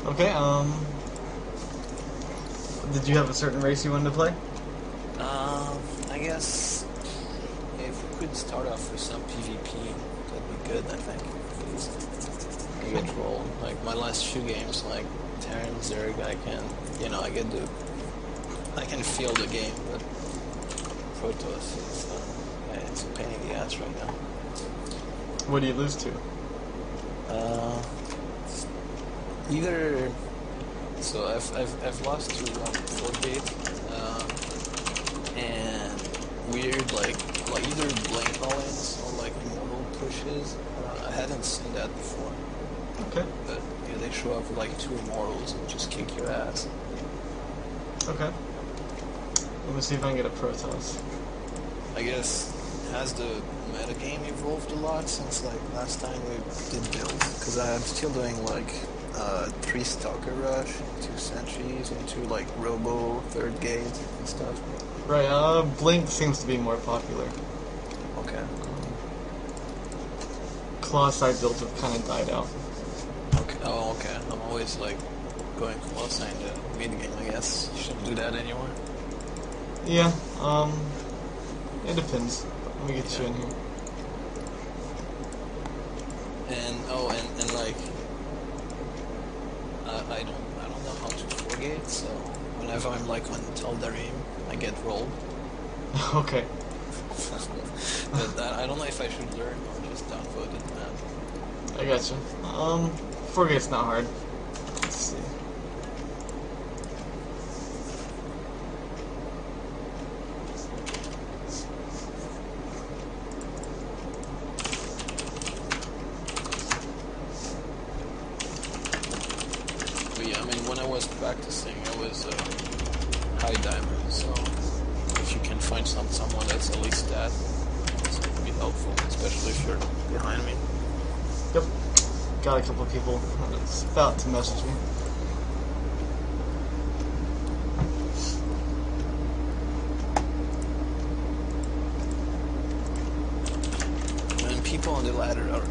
Okay, did you have a certain race you wanted to play? I guess if we could start off with some PvP, that'd be good, I think. I get rolled. Like my last few games, like Terran, Zerg, I can feel the game, but Protoss is, yeah, it's a pain in the ass right now. What do you lose to? Either. So I've lost to 4-gate, and weird like either blink all-ins or like immortal pushes. I hadn't seen that before. Okay. But yeah, they show up with like 2 immortals and just kick your ass. Okay. Let me see if I can get a Protoss. I guess, has the metagame evolved a lot since like last time we did builds? Because I'm still doing like 3 Stalker Rush, 2 Sentries, and 2 like Robo 3rd Gate and stuff. Right, Blink seems to be more popular. Okay. Claw side builds have kind of died out. Okay. Oh, okay. I'm always like going close in the mid game, I guess. You shouldn't do that anymore. Yeah, it depends. Let me get you in here. And like I don't know how to 4-gate, so whenever I'm like on Tal'Darim, I get rolled. Okay. But I don't know if I should learn or just downvote it, man. I gotcha. 4-gate's not hard. Let's see. But yeah, I mean, when I was practicing, I was high diamond, so if you can find someone that's at least that, it's going to be helpful, especially if you're behind me. Yep. Got a couple of people that's about to message me. And people on the ladder are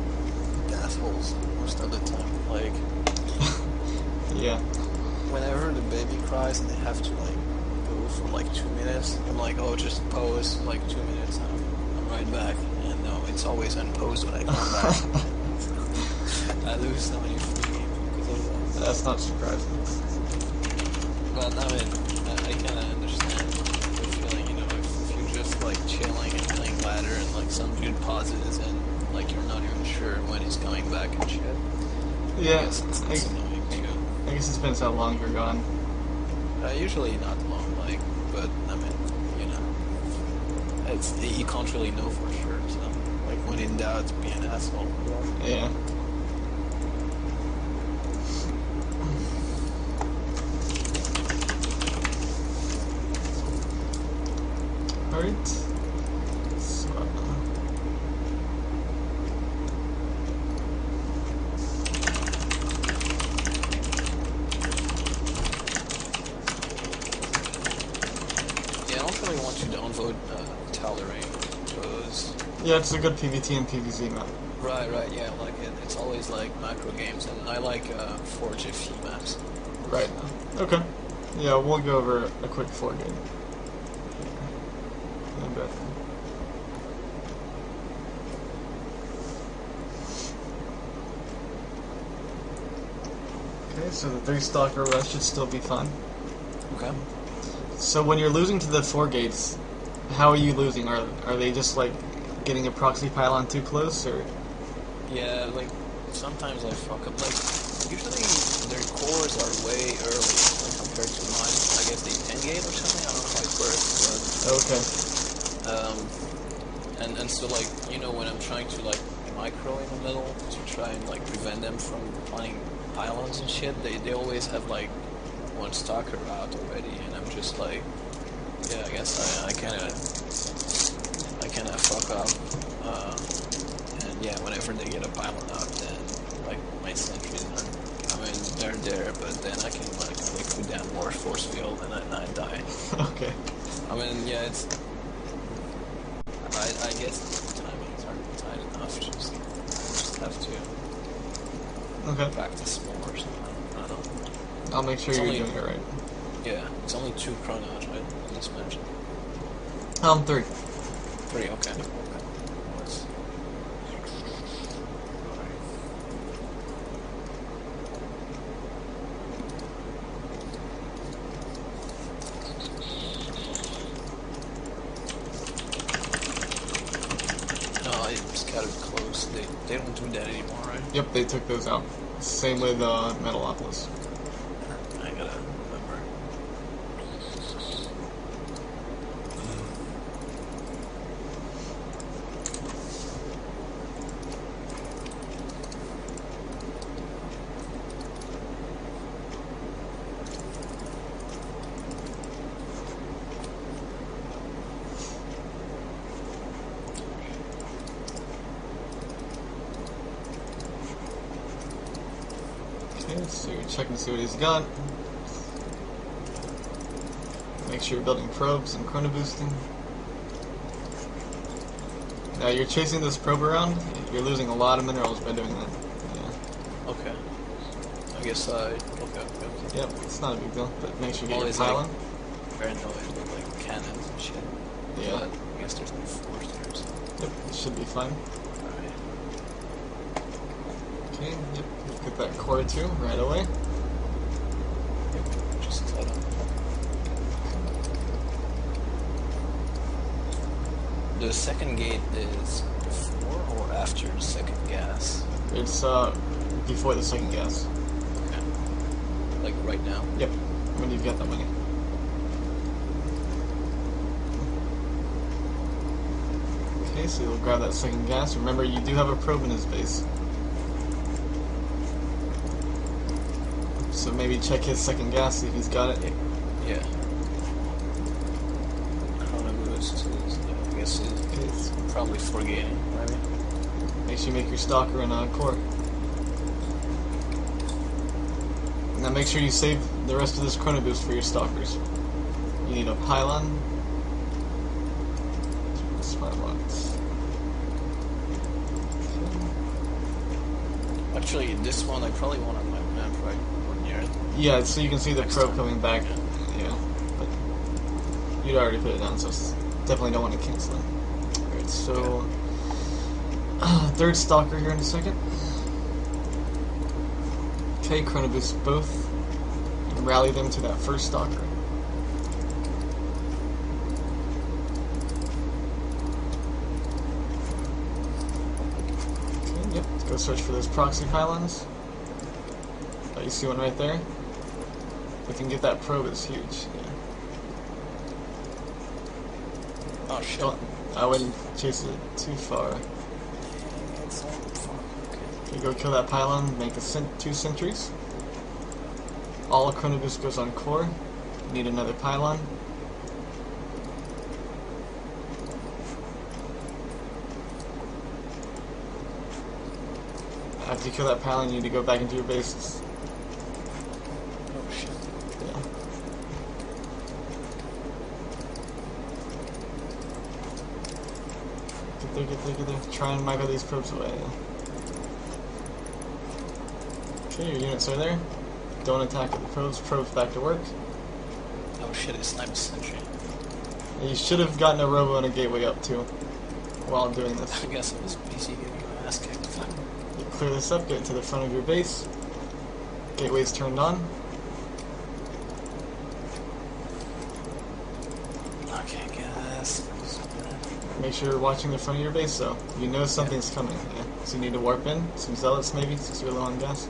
assholes most of the time. Like, yeah. Whenever the baby cries and they have to like go for like 2 minutes, I'm like, oh, just pause like 2 minutes and I'm right back. And no, it's always unposed when I come back. I lose so many free games because of that. That's not surprising. But I mean, I kind of understand the feeling, you know, if you're just like chilling and playing ladder and like some dude pauses and like you're not even sure when he's coming back and shit. Yeah, I guess it's annoying too. I guess it depends how long you're gone. Usually not long, like, but I mean, you know, you can't really know for sure. So, like, when in doubt, be an asshole. Yeah. Alright. So, yeah, I don't really want to downvote Tal'Darim because... yeah, it's a good PvT and PvZ map. Right, yeah, like it's always like macro games, and I like Forge FE maps. Right. Okay. Yeah, we'll go over a quick 4-game. Okay, so the 3 Stalker Rush should still be fun. Okay. So when you're losing to the 4-gates, how are you losing? Are they just like getting a proxy pylon too close, or? Yeah, like sometimes I fuck up. Like usually their cores are way early, like compared to mine. I guess they 10-gate or something. I don't know how it works, but Okay. and so like, you know, when I'm trying to like micro in the middle to try and like prevent them from playing pylons and shit, they always have like 1 stalker out already, and I'm just like, yeah, I guess I kind of fuck up. And yeah, whenever they get a pylon out, then like my sentries are, I mean, they're there, but then I can like put down more force field and I die. Okay. I mean, yeah, it's. I guess timings aren't tight enough. Just have to. Okay. practice more or something. I don't know. I'll make sure It's you're only- doing it right. Yeah, it's only 2 chronos, right? In this match. 3. 3, okay. Okay. Nice. No, I scattered close. They don't do that anymore, right? Yep, they took those out. Same with Metalopolis. I gotta remember. Okay, so you're checking to see what he's got. Make sure you're building probes and chrono boosting. Now you're chasing this probe around, you're losing a lot of minerals by doing that. Yeah. Okay. I guess okay. Yep, it's not a big deal, but make sure you get your Always pylon. Paranoid with like cannons and shit. Yeah. But I guess there's no force there, so. Yep, it should be fine. Alright. Okay, yep, get that core too, right away. Yep. Just let them. The second gate is before or after the second gas? It's before the second gas. Okay. Like right now? Yep, when you've got the money. Okay, so you'll grab that second gas. Remember, you do have a probe in his base. So maybe check his second gas, see if he's got it. Yeah. Chrono boost is, yeah, I guess it's probably forgetting, maybe. Make sure you make your stalker and core. Now make sure you save the rest of this chrono boost for your stalkers. You need a pylon. Smart locks. Actually, this one I probably want on my map, right? Or near it. Yeah, so you can see the Next probe time. coming back. Yeah, but you'd already put it down, so definitely don't want to cancel it. Alright, so third stalker here in a second. Okay, chrono boost both. And rally them to that first stalker. Okay, yep, let's go search for those proxy pylons. Oh, you see one right there? If we can get that probe, it's huge. Yeah. Oh shit. I wouldn't chase it too far. It's all far. Okay. You go kill that pylon, make 2 sentries. All chrono boost goes on core. You need another pylon. After you kill that pylon, you need to go back into your bases. Oh shit. Yeah. Get there. Try and micro these probes away. Okay, your units are there. Don't attack with the probes. Probes back to work. Oh shit, it's sniped sentry. You should have gotten a robo and a gateway up too while doing this. I guess I was busy getting my ass kicked. You clear this up, get to the front of your base. Gateway's turned on. Okay, guess. Make sure you're watching the front of your base so you know something's coming. Yeah. So you need to warp in, some zealots maybe, since you're low on gas.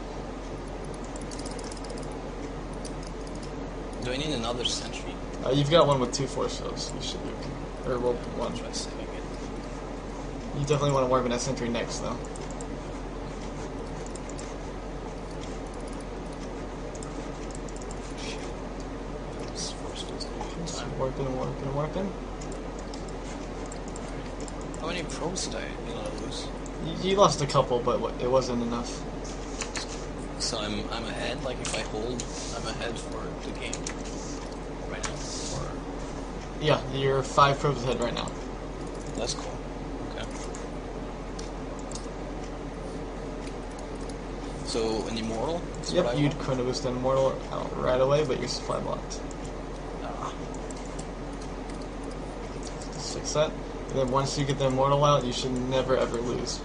Do I need another sentry? You've got one with 2 force fields. You should be okay. Or well, one. Try saving it. You definitely want to warp in that sentry next though. Shit. This force was taking So time. warp in, warp in. How many probes did I lose? You lost a couple, but it wasn't enough. So I'm ahead. Like if I hold, I'm ahead for the game right now. Or Yeah, you're 5 probes ahead right now. that's cool. Okay. So an immortal? Is what I Yep, you'd want? chrono boost an immortal out right away, but you're supply blocked. Ah, Just fix that. And then once you get the immortal out, you should never ever lose.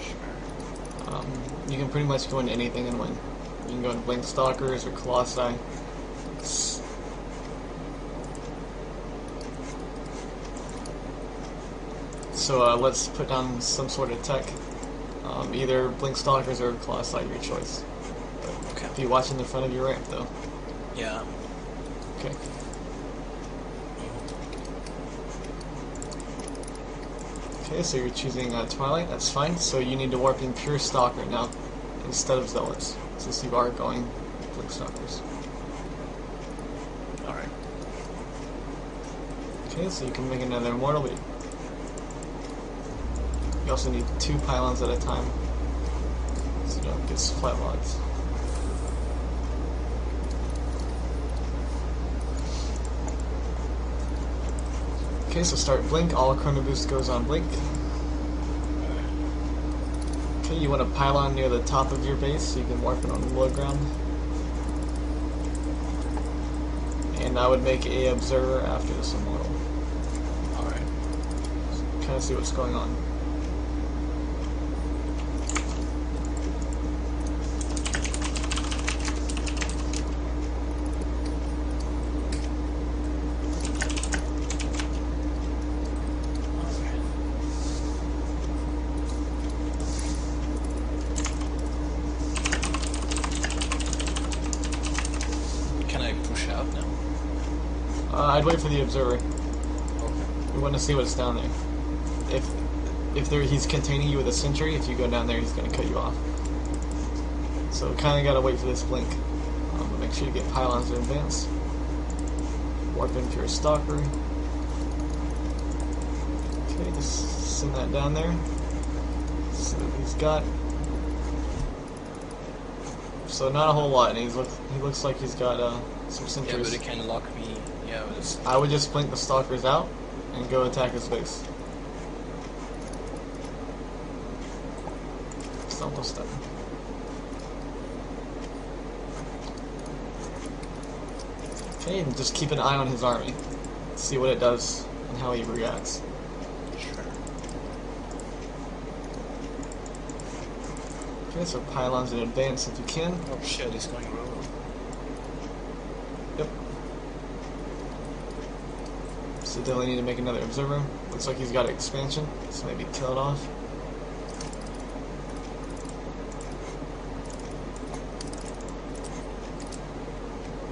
sure. You can pretty much go into anything and win. You can go into Blink Stalkers or Colossi. So let's put down some sort of tech. Either Blink Stalkers or Colossi, your choice. Okay. Be watching the front of your ramp though. Yeah. Okay. Okay, so you're choosing Twilight, that's fine. So you need to warp in Pure Stalker now, instead of Zealots, since you are going Blink Stalkers. Alright. Okay, so you can make another Immortal, but you also need 2 pylons at a time, so you don't get flat logs. Okay, so start Blink, all Chrono Boost goes on Blink. Okay, you want a pylon near the top of your base so you can warp it on the low ground. And I would make a Observer after this Immortal. Alright. Kind of see what's going on. Can I push out now? I'd wait for the Observer. Okay. We want to see what's down there. If he's containing you with a sentry, if you go down there, he's going to cut you off. So kind of got to wait for this Blink. But make sure you get pylons in advance. Warp in Pure Stalker. Okay, just send that down there. See what he's got. So not a whole lot, and he looks like he's got some Yeah, sentries. but it can lock me. Yeah, with this. I would just blink the stalkers out and go attack his base. It's almost done. Okay, and just keep an eye on his army. See what it does and how he reacts. Sure. Okay, so pylons in advance if you can. Oh shit, he's going rogue. Yep. So definitely need to make another observer. Looks like he's got expansion, so maybe kill it off.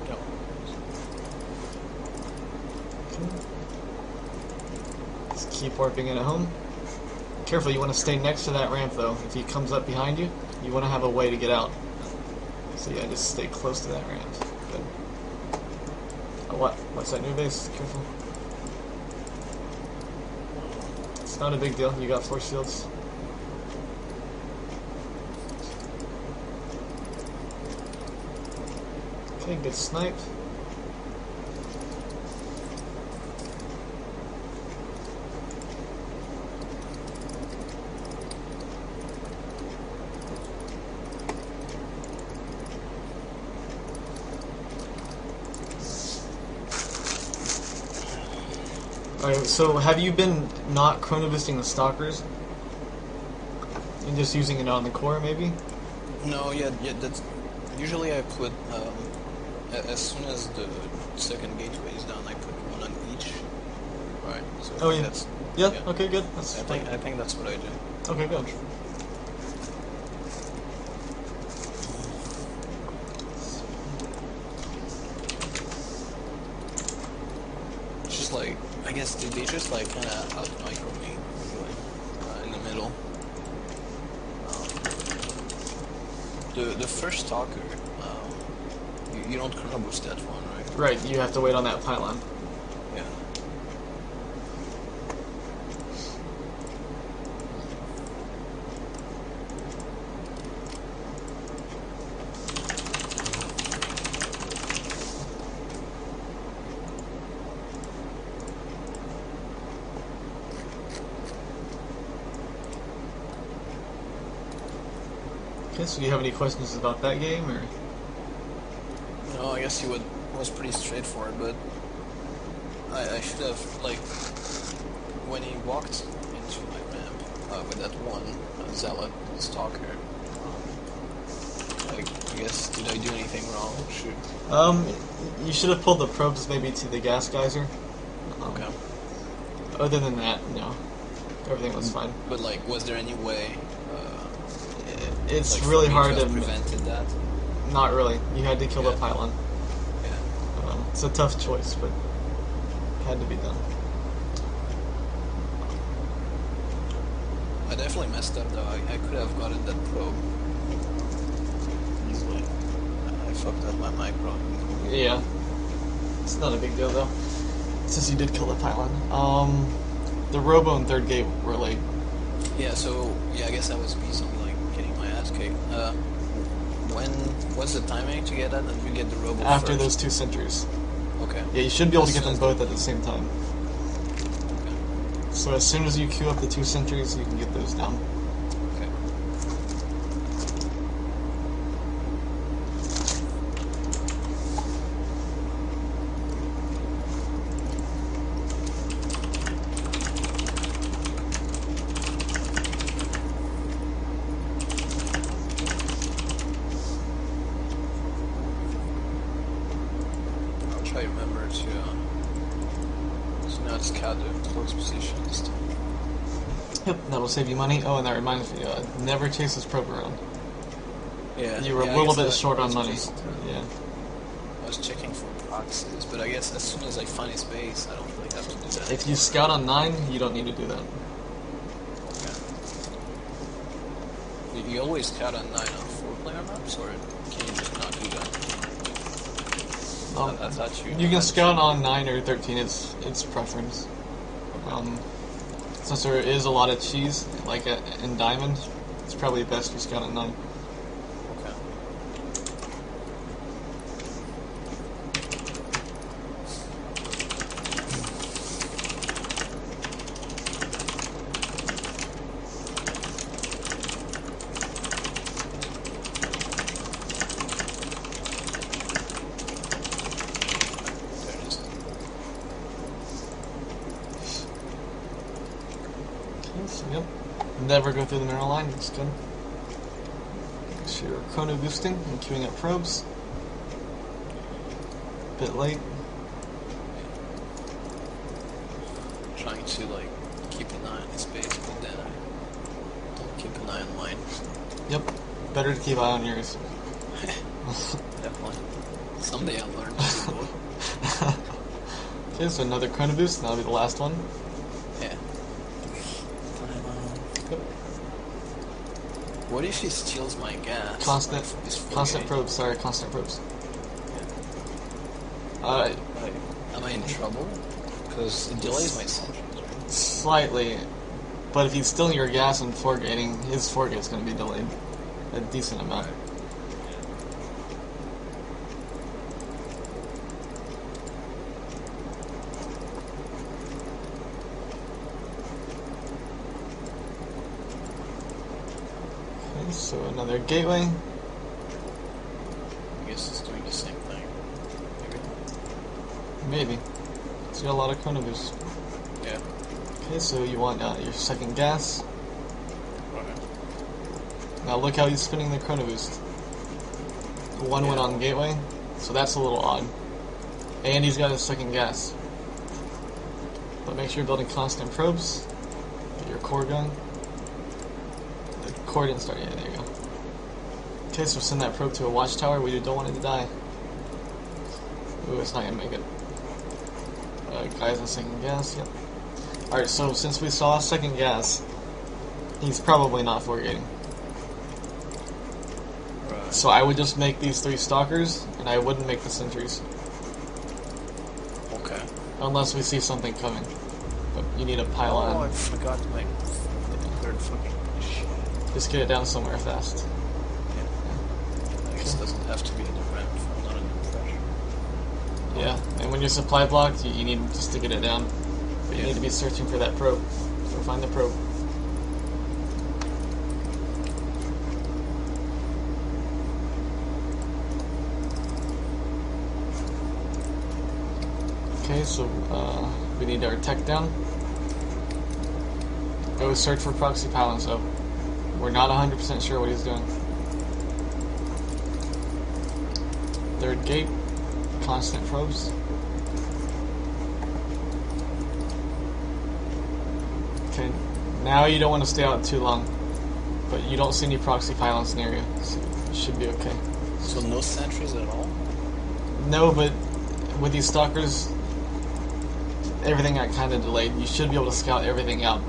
No. Okay. Just keep warping it at home. Careful, you want to stay next to that ramp though. If he comes up behind you, you want to have a way to get out. So yeah, just stay close to that ramp. Good. Oh, what? What's that new base? Careful. It's not a big deal. You got force shields. Okay, good snipe. Alright, so have you been not chronovisting the stalkers? And just using it on the core, maybe? No, yeah, that's... Usually I put, as soon as the second gateway is done, I put one on each. Right, so I Oh, think yeah. that's... Yeah, okay, good. That's I think that's what I do. okay, good. It's just like, I guess they just like kind of out micro me, like, in the middle. The first stalker, you don't chrono boost that one, right? Right, you have to wait on that pylon. Yeah. Okay, So do you have any questions about that game, or? No, I guess was pretty straightforward, but I should have, like, when he walked into my ramp with that one zealot stalker, I guess, did I do anything wrong? You should have pulled the probes maybe to the gas geyser. Okay. Other than that, no. Everything was fine. But, like, was there any way... it's like, really for me hard to to... have prevented that? Not really. You had to kill Yeah. the pylon. Yeah. It's a tough choice, but it had to be done. I definitely messed up, though. I could have gotten that probe easily. I fucked up my micro. Yeah. It's not a big deal, though. Since you did kill the pylon. The robo and third gate were late. Yeah, so, yeah, I guess that was me, something like getting my ass kicked. What's the timing to get that? And you get the robo After first? those 2 sentries. Okay. Yeah, you should be able to As get soon them as both at the same time. Okay. So as soon as you queue up the 2 sentries, you can get those down. Okay. I'll try to remember to not scout the close position this time. Yep, that'll save you money. Oh, and that reminds me, never chase this probe around. Yeah. You were yeah, a I little guess bit that short on was money. just, Yeah. I was checking for proxies, but I guess as soon as I find his base, I don't really have to do that. If you scout on 9, you don't need to do that. Okay. You always scout on 9 on 4-player maps, or can you just not do that? I thought You can scout on 9 or 13, it's preference. Since there is a lot of cheese, like in Diamond, it's probably best you scout on 9. Okay. There it is. Okay, so yep. Never go through the mineral line, that's good. So you're chrono boosting and queuing up probes. Bit late. Trying to, like, keep an eye on his base, but then I don't keep an eye on mine. Yep. Better to keep an eye on yours. Definitely. Someday I'll learn to do both. Okay, so another chrono boost, and that'll be the last one. Yeah. Yep. What if he steals my gas? Constant, Like, this constant 48? probes. Sorry, constant probes. Like, am I in trouble? Because it delays my sentries, right? Slightly, but if he's stealing your gas and foregating, his foregate's going to be delayed a decent amount. Okay, so another gateway. I guess it's doing the same thing. Maybe. Maybe. It's got a lot of chrono boosts. Yeah. Okay, so you want your second gas. Okay. Now look how he's spinning the chrono boost. One went on gateway, so that's a little odd. And he's got his second gas. But make sure you're building constant probes. Get your core going. The core didn't start yet, there you go. Okay, so send that probe to a watchtower. We don't want it to die. Ooh, it's not gonna make it. Guys on second gas, yep. Alright, so since we saw second gas, he's probably not foregating. Right. So I would just make these 3 stalkers, and I wouldn't make the sentries. Okay. Unless we see something coming. But you need a pylon. Oh, I forgot to make third fucking shit. Just get it down somewhere fast. Yeah. I guess it doesn't have to be in the ramp if I'm not under pressure. Yeah, and when you're supply blocked, you need just to get it down. But you need to be searching for that probe. So find the probe. Okay, so we need our tech down. Go search for proxy pylons though. We're not 100% sure what he's doing. Third gate, constant probes. Okay, now you don't want to stay out too long, but you don't see any proxy pylons near you, so you should be okay. So no sentries at all? No, but with these stalkers, everything got kind of delayed. You should be able to scout everything out.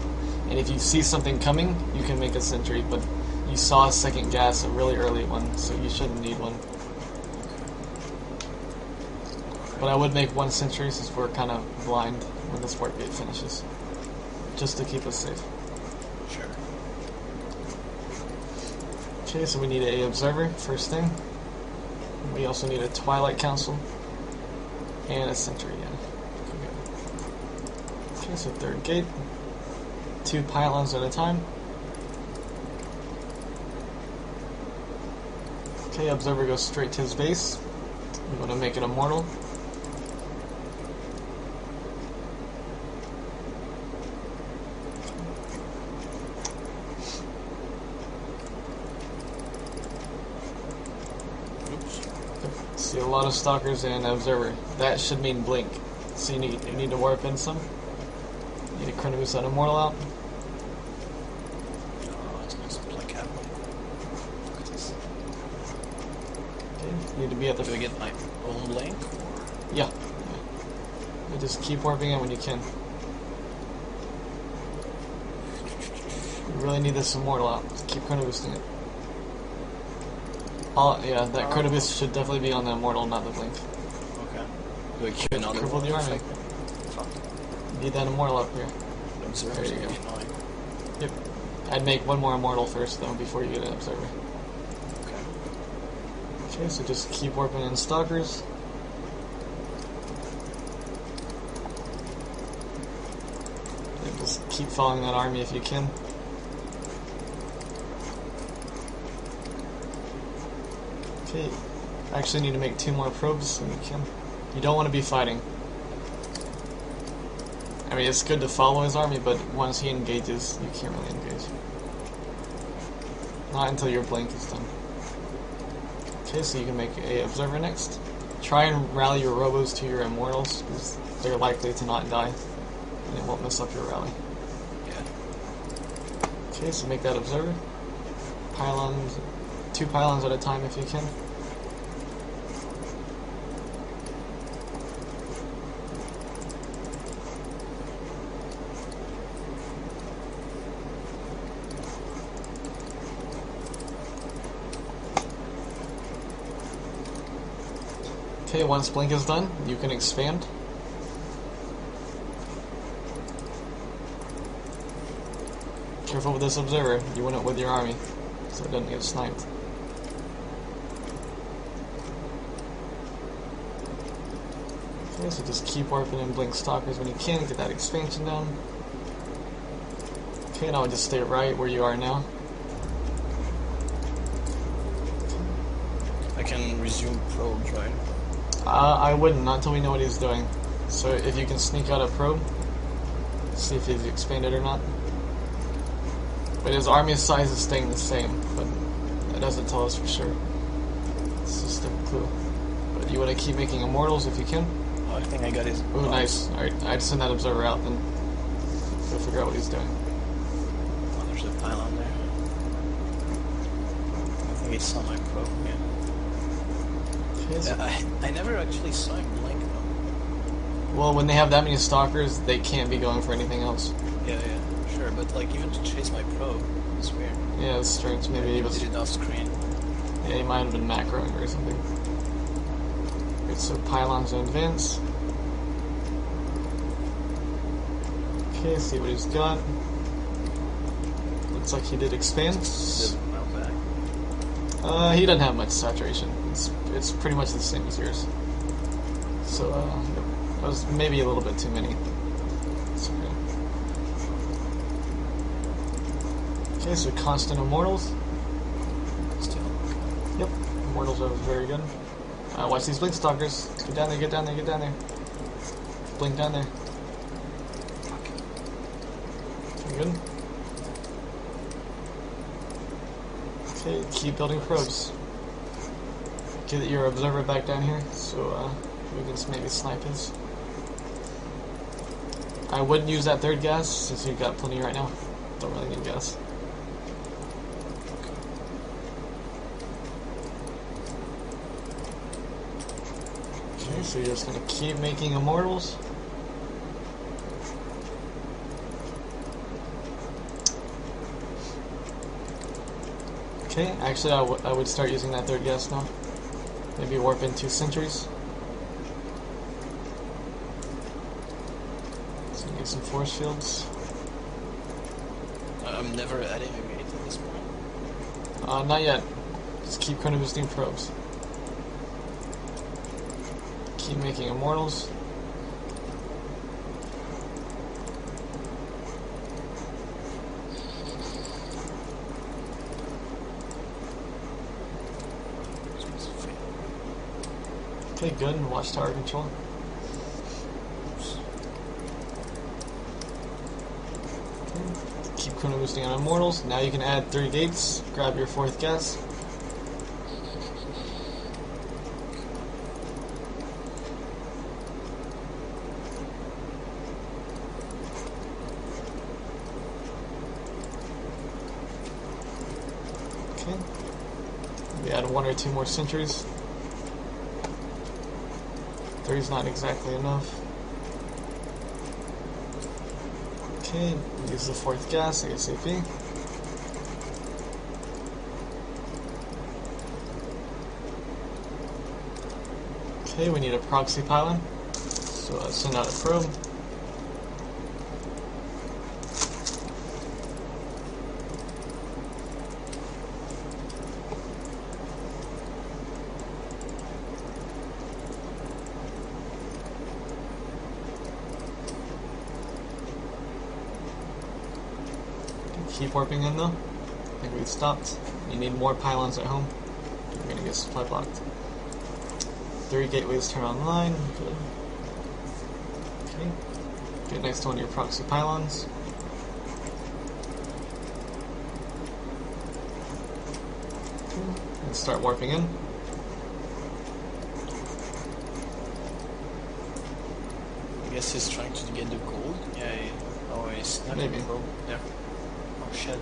And if you see something coming, you can make a sentry, but you saw a second gas, a really early one, so you shouldn't need one. But I would make one sentry since we're kind of blind when this warp gate finishes, just to keep us safe. Sure. Okay, so we need a observer, first thing. We also need a Twilight Council, and a sentry, yeah. Okay, so third gate. 2 pylons at a time. Okay, observer goes straight to his base. We want to make it immortal. Oops. See a lot of stalkers and observer. That should mean blink. So you need to warp in some. You need to chronomus that immortal out. Oh, it's nice to blink out. Look at this. Okay, you need to be at the. Do I get my own blink? Or? Yeah. You just keep warping in when you can. You really need this immortal out. Just keep chronoboosting it. Yeah, that chronoboost should definitely be on the immortal, not the blink. Okay. Do I keep another Careful one? with your army. Fuck. You need that immortal up here. Observers There are you go. annoying. Yep. I'd make one more immortal first though before you get an observer. Okay. Okay, so just keep warping in stalkers. And just keep following that army if you can. Okay, I actually need to make 2 more probes when you can. You don't want to be fighting. I mean, it's good to follow his army, but once he engages, you can't really engage. Not until your blink is done. Okay, so you can make a observer next. Try and rally your robos to your immortals, because they're likely to not die, and it won't mess up your rally. Yeah. Okay, so make that observer. Pylons, 2 pylons at a time if you can. Okay, once blink is done, you can expand. Careful with this observer, you want it with your army, so it doesn't get sniped. Okay, so just keep warping in blink stalkers when you can, get that expansion down. Okay, now just stay right where you are now. I can resume probes, right? I wouldn't, not until we know what he's doing. So if you can sneak out a probe, see if he's expanded or not. But his army size is staying the same, but that doesn't tell us for sure. It's just a clue. But you want to keep making immortals if you can. Oh, I think I got his. Ooh, nice. Alright, I'd send that observer out then. Go figure out what he's doing. Oh, there's a pylon there. I think it's on my probe, yeah. Okay, so I never actually saw him blink though. well, when they have that many stalkers, they can't be going for anything else. Yeah, sure, but like even to chase my probe, it's weird. Yeah, it's strange. Maybe he was. Did it off screen. Yeah, he might have been macroing or something. Alright, so pylons in advance. Okay, see what he's got. Looks like he did expand. He doesn't have much saturation. It's pretty much the same as yours. So that was maybe a little bit too many. It's okay. Okay, so constant immortals. Still. Yep, immortals are very good. Watch these blink stalkers. Get down there, get down there, get down there. blink down there. You good? Okay, keep building probes. Get your observer back down here, so we can maybe snipe his. I wouldn't use that third gas, since you've got plenty right now. Don't really need gas. Okay, so you're just gonna keep making immortals. Okay, actually I would start using that third gas now. Maybe warp into sentries. So get some force fields. I'm never adding a gate at this point. Not yet. Just keep chrono boosting probes. Keep making immortals. Okay, good, and watch tower control. Okay. Keep chrono boosting on immortals. Now you can add 3 gates, grab your 4th gas. Okay. Maybe add 1 or 2 more sentries. 3 is not exactly enough. Okay, use the 4th gas ASAP. Okay, we need a proxy pylon. So send out a probe. Keep warping in though. I think we've stopped. You need more pylons at home. You're gonna get supply blocked. 3 gateways turn online. Good. Okay. Get next to one of your proxy pylons. Okay. And start warping in. I guess he's trying to get the gold. Yeah. Oh, he's not. Maybe. Yeah. Oh shit.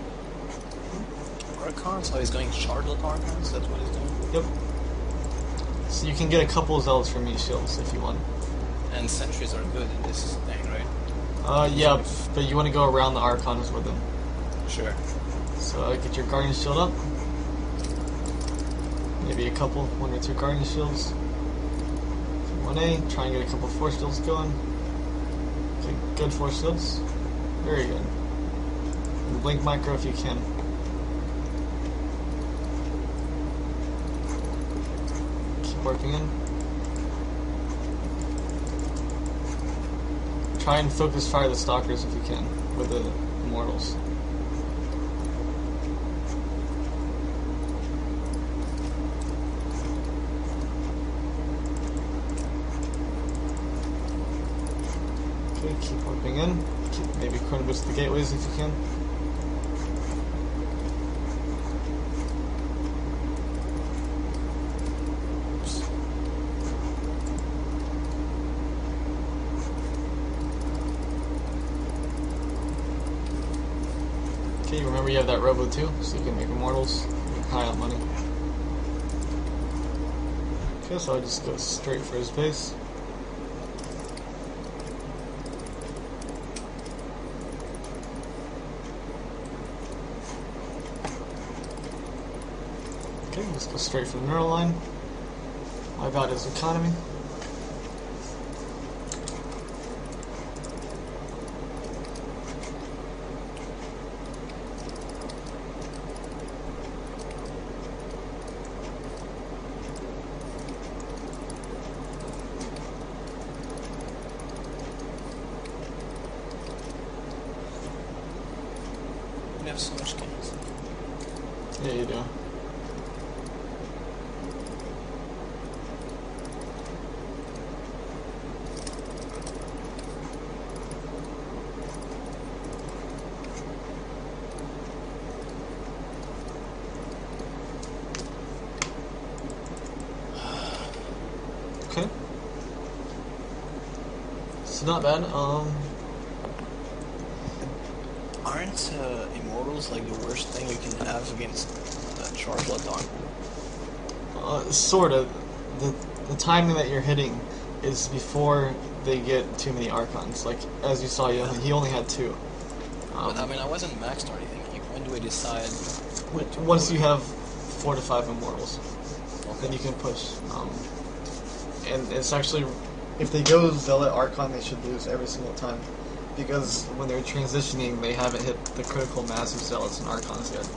Archon, so he's going Charlotte Archons, that's what he's doing? Yep. So you can get a couple zelds from each shields if you want. And sentries are good in this thing, right? Yeah, but you want to go around the Archons with them. Sure. So get your Guardian Shield up. Maybe a couple, 1 or 2 Guardian Shields. 1A, try and get a couple Force Shields going. Okay, good Force Shields. Very good. And blink micro if you can. Keep working in. Try and focus fire the stalkers if you can with the immortals. Okay, keep warping in. Maybe chrono boost the gateways if you can. Okay, remember you have that robo too, so you can make immortals. You're high on money. Okay, so I'll just go straight for his base. Okay, let's go straight for the neural line. Wipe out his economy. We have so much games. Yeah, you do. So not bad. Aren't immortals like the worst thing you can have against charge blood dog? Sort of. The timing that you're hitting is before they get too many archons. Like as you saw, he only had 2. But I mean, I wasn't maxed or anything. Like, when do I decide? Once you have 4 to 5 immortals, then you can push. And it's actually, if they go Zealot Archon, they should lose every single time, because when they're transitioning, they haven't hit the critical mass of Zealots and Archons yet.